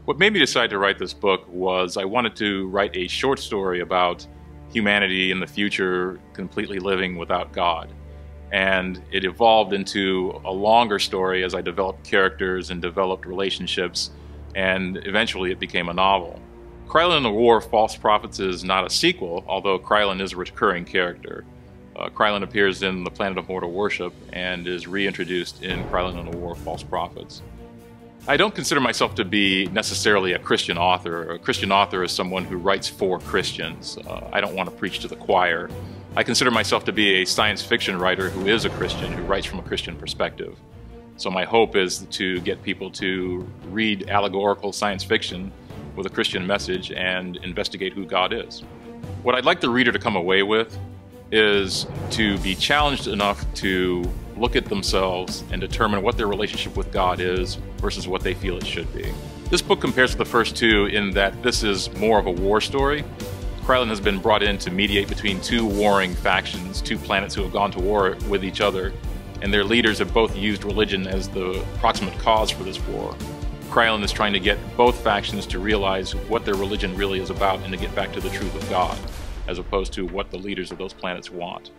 What made me decide to write this book was I wanted to write a short story about humanity in the future completely living without God. And it evolved into a longer story as I developed characters and developed relationships, and eventually it became a novel. Crilen and the War of False Prophets is not a sequel, although Crilen is a recurring character. Crilen appears in The Planet of Mortal Worship and is reintroduced in Crilen and the War of False Prophets. I don't consider myself to be necessarily a Christian author. A Christian author is someone who writes for Christians. I don't want to preach to the choir. I consider myself to be a science fiction writer who is a Christian, who writes from a Christian perspective. So my hope is to get people to read allegorical science fiction with a Christian message and investigate who God is. What I'd like the reader to come away with is to be challenged enough to look at themselves and determine what their relationship with God is versus what they feel it should be. This book compares to the first two in that this is more of a war story. Crilen has been brought in to mediate between two warring factions, two planets who have gone to war with each other, and their leaders have both used religion as the proximate cause for this war. Crilen is trying to get both factions to realize what their religion really is about and to get back to the truth of God, as opposed to what the leaders of those planets want.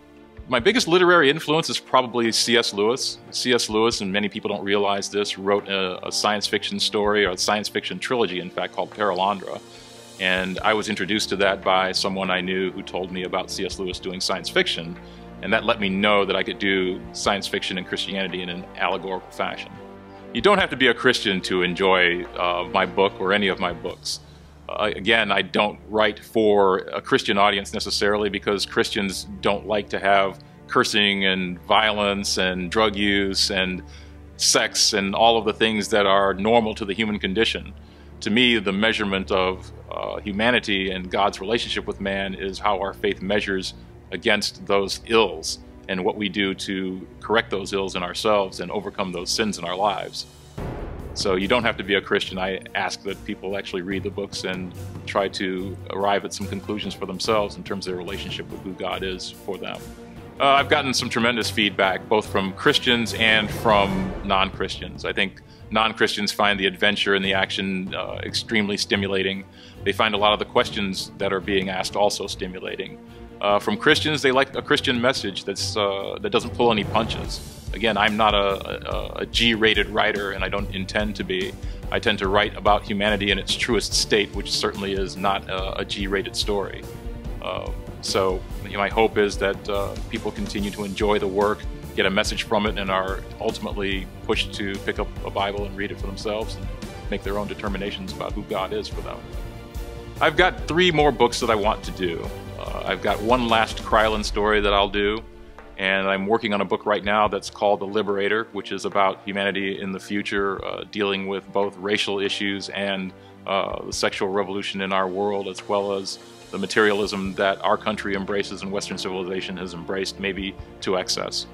My biggest literary influence is probably C.S. Lewis. C.S. Lewis, and many people don't realize this, wrote a science fiction story, or a science fiction trilogy, in fact, called Perelandra. And I was introduced to that by someone I knew who told me about C.S. Lewis doing science fiction, and that let me know that I could do science fiction and Christianity in an allegorical fashion. You don't have to be a Christian to enjoy my book or any of my books. Again, I don't write for a Christian audience necessarily, because Christians don't like to have cursing and violence and drug use and sex and all of the things that are normal to the human condition. To me, the measurement of humanity and God's relationship with man is how our faith measures against those ills and what we do to correct those ills in ourselves and overcome those sins in our lives. So you don't have to be a Christian. I ask that people actually read the books and try to arrive at some conclusions for themselves in terms of their relationship with who God is for them. I've gotten some tremendous feedback, both from Christians and from non-Christians. I think non-Christians find the adventure and the action extremely stimulating. They find a lot of the questions that are being asked also stimulating. From Christians, they like a Christian message that doesn't pull any punches. Again, I'm not a G-rated writer, and I don't intend to be. I tend to write about humanity in its truest state, which certainly is not a G-rated story. So my hope is that people continue to enjoy the work, get a message from it, and are ultimately pushed to pick up a Bible and read it for themselves and make their own determinations about who God is for them. I've got 3 more books that I want to do. I've got one last Crilen story that I'll do, and I'm working on a book right now that's called The Liberator, which is about humanity in the future, dealing with both racial issues and the sexual revolution in our world, as well as the materialism that our country embraces and Western civilization has embraced, maybe to excess.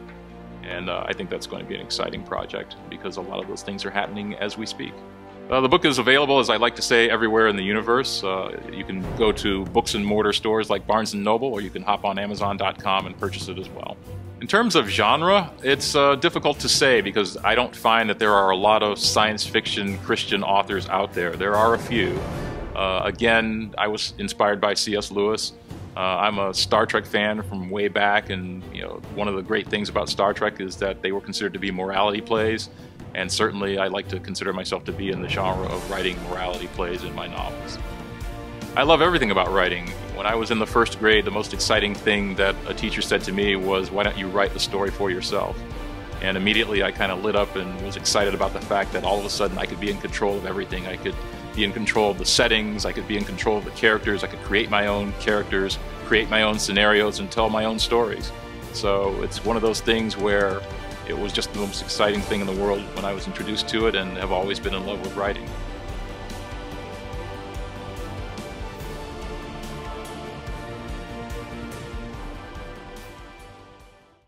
And I think that's going to be an exciting project, because a lot of those things are happening as we speak. The book is available, as I like to say, everywhere in the universe. You can go to books and mortar stores like Barnes & Noble, or you can hop on Amazon.com and purchase it as well. In terms of genre, it's difficult to say, because I don't find that there are a lot of science fiction Christian authors out there. There are a few. Again, I was inspired by C.S. Lewis. I'm a Star Trek fan from way back, and one of the great things about Star Trek is that they were considered to be morality plays. And certainly I like to consider myself to be in the genre of writing morality plays in my novels. I love everything about writing. When I was in the 1st grade, the most exciting thing that a teacher said to me was, "Why don't you write the story for yourself?" And immediately I kind of lit up and was excited about the fact that all of a sudden I could be in control of everything. I could be in control of the settings, I could be in control of the characters, I could create my own characters, create my own scenarios, and tell my own stories. So it's one of those things where it was just the most exciting thing in the world when I was introduced to it, and have always been in love with writing.